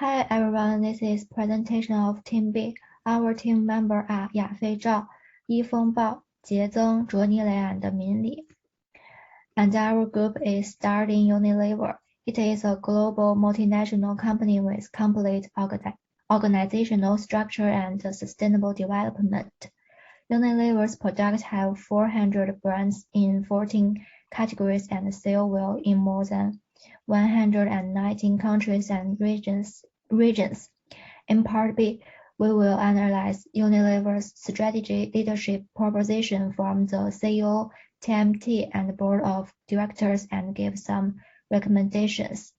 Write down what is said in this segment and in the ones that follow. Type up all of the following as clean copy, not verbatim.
Hi everyone, this is presentation of Team B. Our team member are 亚飞赵、一风暴、杰增、卓尼雷 and Min Li. And our group is starting Unilever. It is a global multinational company with complete organizational structure and sustainable development. Unilever's products have 400 brands in 14 categories and sell well in more than 119 countries and regions. In Part B, we will analyze Unilever's strategy leadership proposition from the CEO, TMT, and board of directors and give some recommendations.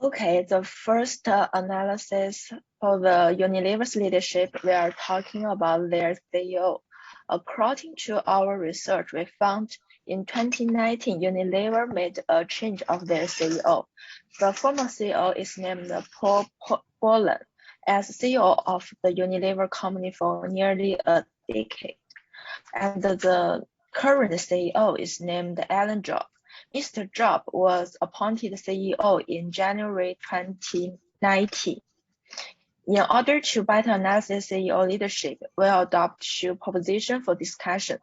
Okay, the first analysis for the Unilever's leadership, we are talking about their CEO. According to our research, we found in 2019, Unilever made a change of their CEO. The former CEO is named Paul Pollan as CEO of the Unilever company for nearly a decade. And the current CEO is named Alan Job. Mr. Job was appointed CEO in January 2019. In order to better analyze CEO leadership, we'll adopt two propositions for discussion.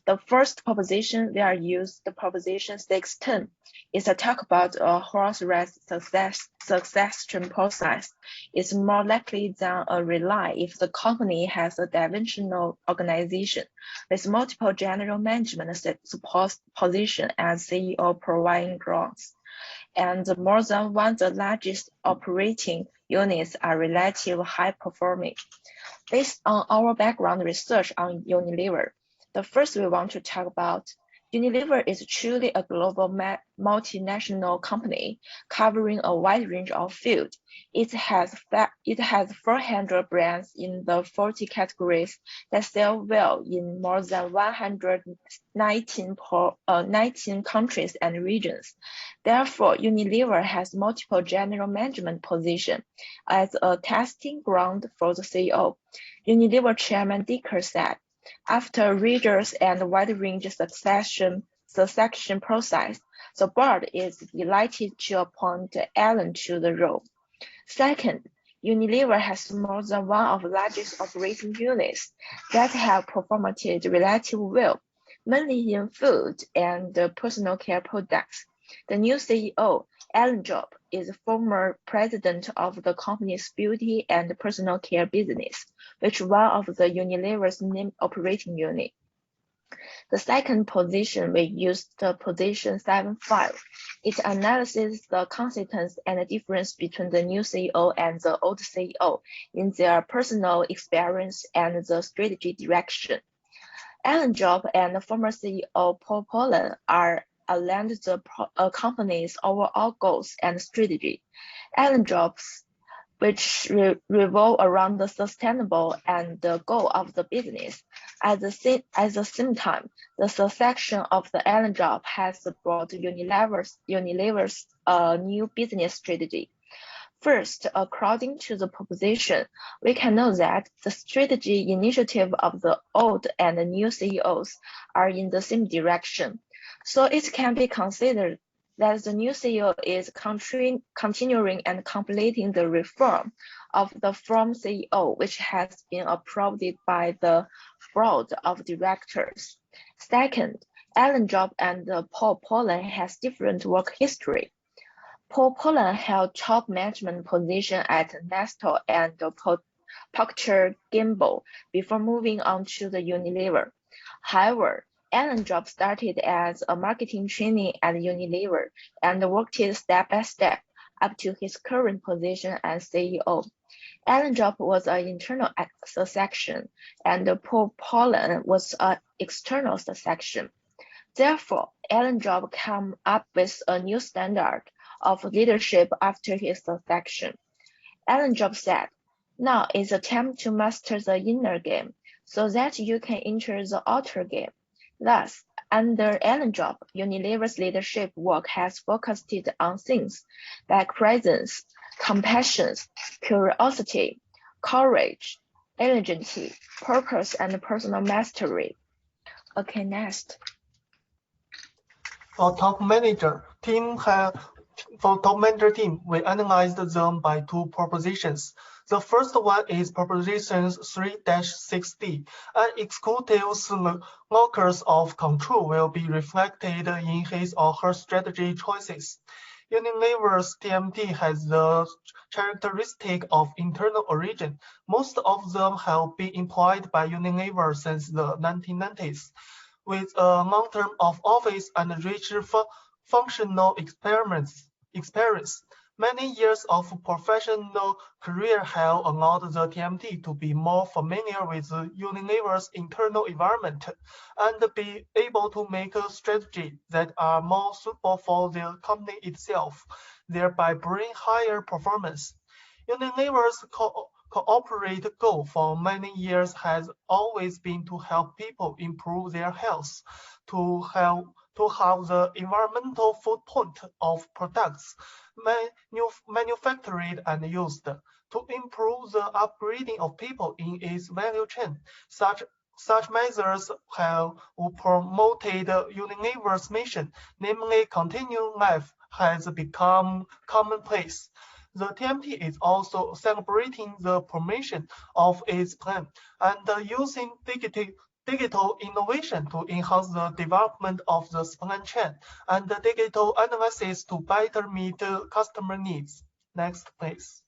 The first proposition, we are used the proposition 610, is a talk about a horse race succession process. It's more likely than a rely if the company has a divisional organization with multiple general management support position as CEO providing growth. And more than one, the largest operating units are relatively high performing. Based on our background research on Unilever, the first we want to talk about, Unilever is truly a global multinational company covering a wide range of fields. It has 400 brands in the 40 categories that sell well in more than 119 countries and regions. Therefore, Unilever has multiple general management positions. As a testing ground for the CEO, Unilever Chairman Dicker said, after rigorous and wide-range succession process, the board is delighted to appoint Alan to the role. Second, Unilever has more than one of the largest operating units that have performed relatively well, mainly in food and personal care products. The new CEO, Alan Job, is former president of the company's beauty and personal care business, which is one of the Unilever's main operating unit. The second position, we used the position 7.5. It analyzes the consistency and the difference between the new CEO and the old CEO in their personal experience and the strategy direction. Alan Job and the former CEO Paul Pollan are aligned the company's overall goals and strategy. Alan Job's, which revolve around the sustainable and the goal of the business. At the same time, the succession of the Alan Job has brought Unilever's new business strategy. First, according to the proposition, we can know that the strategy initiative of the old and the new CEOs are in the same direction. So it can be considered that the new CEO is continuing and completing the reform of the former CEO, which has been approved by the board of directors. Second, Alan Job and Paul Pollan has different work history. Paul Pollan held top management position at Nestle and Procter & Gamble before moving on to the Unilever. However, Alan Job started as a marketing trainee at Unilever and worked step by step up to his current position as CEO. Alan Job was an internal succession, and Paul Pollan was an external succession. Therefore, Alan Job came up with a new standard of leadership after his succession. Alan Job said, "Now is the time to master the inner game so that you can enter the outer game." Thus, under Alan Job, Unilever's leadership work has focused on things like presence, compassion, curiosity, courage, agility, purpose, and personal mastery. Okay, next. For top manager, for top manager team, we analyzed them by two propositions. The first one is proposition 3-6D. An executive's locus of control will be reflected in his or her strategy choices. Unilever's TMT has the characteristic of internal origin. Most of them have been employed by Unilever since the 1990s. With a long term of office and rich functional experience, many years of professional career have allowed the TMT to be more familiar with Unilever's internal environment and be able to make a strategy that are more suitable for the company itself, thereby bring higher performance. Unilever's corporate goal for many years has always been to help people improve their health, to have the environmental footprint of products manufactured and used, to improve the upgrading of people in its value chain. Such measures have promoted Unilever's mission, namely continuing life has become commonplace. The TMT is also celebrating the promotion of its plan and using digital innovation to enhance the development of the supply chain and the digital analysis to better meet customer needs. Next, please.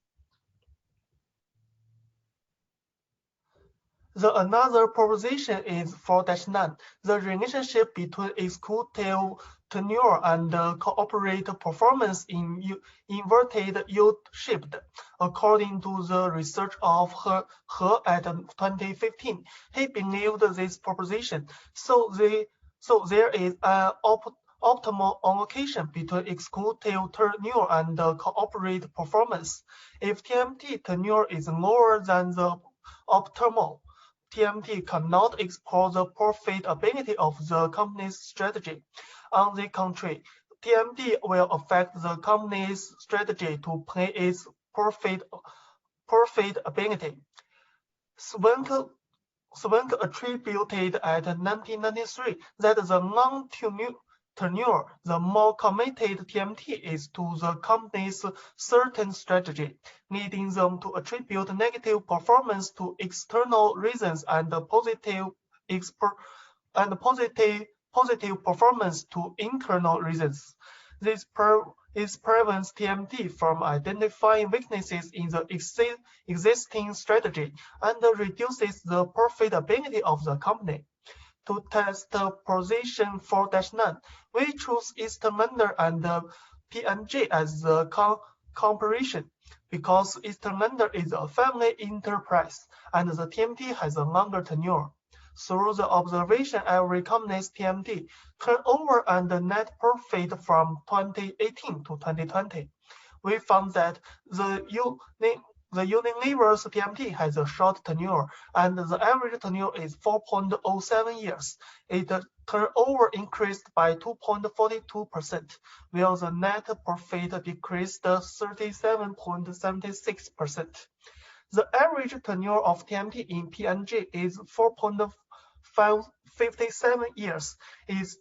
Another proposition is 4-9. The relationship between executive tenure and corporate performance in inverted U-shaped. According to the research of He at 2015, he believed this proposition. So there is an optimal allocation between executive tenure and corporate performance. If TMT tenure is lower than the optimal, TMT cannot explore the profitability of the company's strategy. On the contrary, TMT will affect the company's strategy to play its profitability. Swank attributed at 1993 that the long tenure, the more committed TMT is to the company's certain strategy, leading them to attribute negative performance to external reasons and positive performance to internal reasons. This prevents TMT from identifying weaknesses in the existing strategy and reduces the profitability of the company. To test position 4-9, we choose Eastlander and P&G as the comparison because Eastlander is a family enterprise and the TMT has a longer tenure. Through the observation every company's TMT turnover and net profit from 2018 to 2020, we found that the Unilever's TMT has a short tenure, and the average tenure is 4.07 years. Its turnover increased by 2.42%, while the net profit decreased 37.76%. The average tenure of TMT in P&G is 4.57 years. Its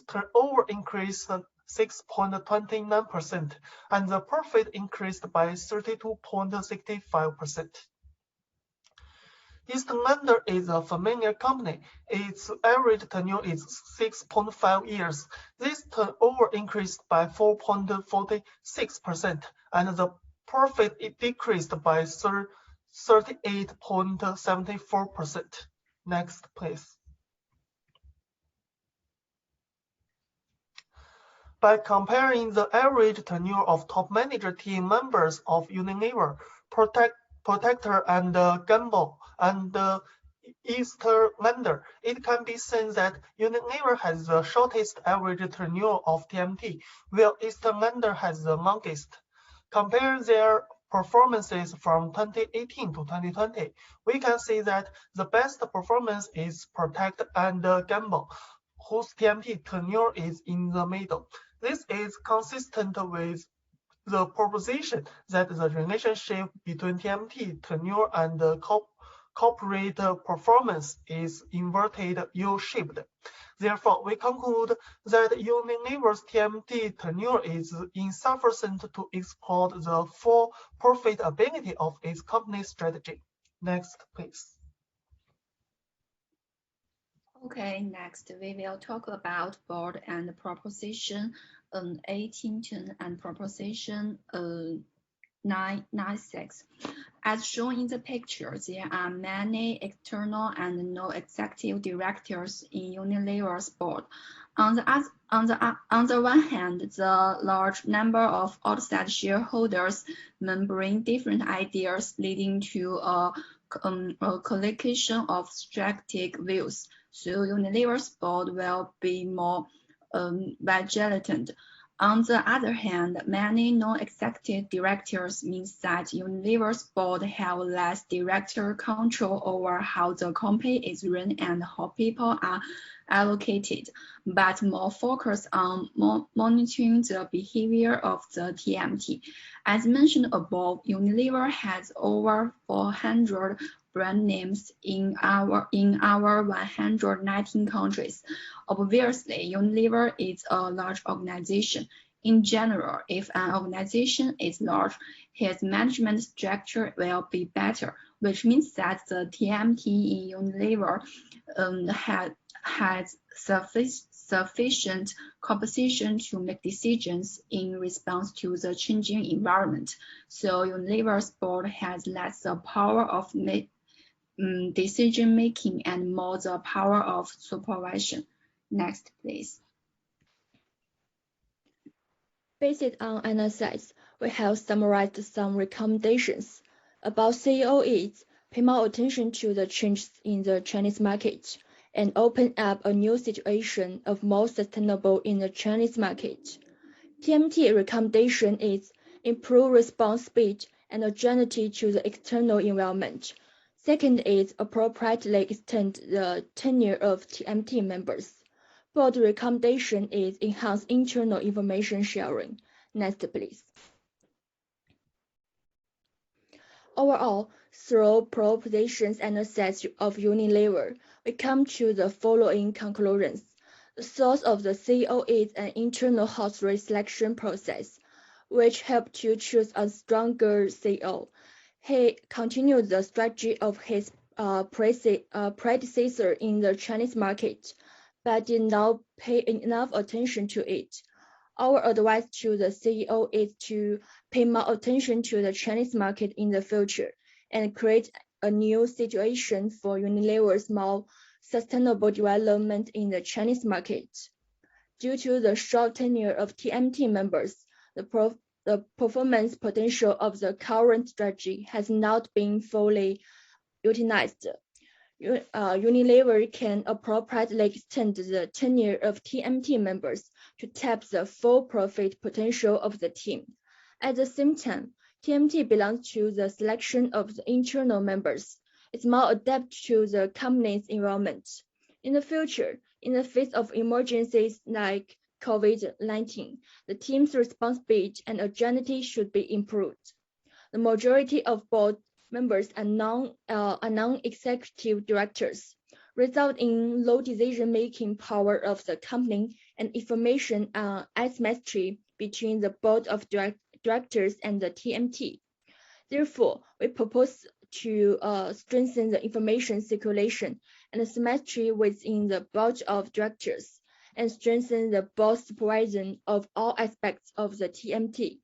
turnover increased 6.29%, and the profit increased by 32.65%. Eastlander is a familiar company. Its average tenure is 6.5 years. This turnover increased by 4.46%, and the profit decreased by 38.74%. Next, please. By comparing the average tenure of top manager team members of Unilever, Protector and Gamble and Eastlander, it can be seen that Unilever has the shortest average tenure of TMT, while Eastlander has the longest. Compare their performances from 2018 to 2020. We can see that the best performance is Protect and Gamble, whose TMT tenure is in the middle. This is consistent with the proposition that the relationship between TMT tenure and corporate performance is inverted U-shaped. Therefore, we conclude that Unilever's TMT tenure is insufficient to exploit the full profitability of its company strategy. Next, please. Okay, next we will talk about board and proposition 1810 and proposition 996. As shown in the picture, there are many external and non-executive directors in Unilever's board. On the one hand, the large number of outside shareholders may bring different ideas, leading to a collocation of strategic views. So Unilever's board will be more vigilant. On the other hand, many non-executive directors means that Unilever's board have less direct control over how the company is run and how people are allocated, but more focused on monitoring the behavior of the TMT. As mentioned above, Unilever has over 400 brand names in our 119 countries. Obviously, Unilever is a large organization. In general, if an organization is large, its management structure will be better, which means that the TMT in Unilever has sufficient composition to make decisions in response to the changing environment. So Unilever's board has less the power of decision making and more the power of supervision. Next, please. Based on analysis, we have summarized some recommendations. About CEO is pay more attention to the changes in the Chinese market and open up a new situation of more sustainable in the Chinese market. TMT recommendation is improve response speed and agility to the external environment. Second is appropriately extend the tenure of TMT members. Board recommendation is enhance internal information sharing. Next, please. Overall, through propositions and assets of Unilever, we come to the following conclusions. The source of the CEO is an internal host selection process, which helped to choose a stronger CEO. He continued the strategy of his predecessor in the Chinese market, but did not pay enough attention to it. Our advice to the CEO is to pay more attention to the Chinese market in the future and create a new situation for Unilever's more sustainable development in the Chinese market. Due to the short tenure of TMT members, the performance potential of the current strategy has not been fully utilized. Unilever can appropriately extend the tenure of TMT members to tap the full profit potential of the team. At the same time, TMT belongs to the selection of the internal members. It's more adapted to the company's environment. In the future, in the face of emergencies like COVID-19, the team's response speed and agility should be improved. The majority of board members are non-executive directors, result in low decision-making power of the company and information asymmetry between the board of directors and the TMT. Therefore, we propose to strengthen the information circulation and symmetry within the board of directors and strengthen the board supervision of all aspects of the TMT.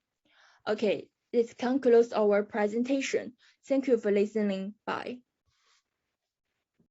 Okay, this concludes our presentation. Thank you for listening. Bye.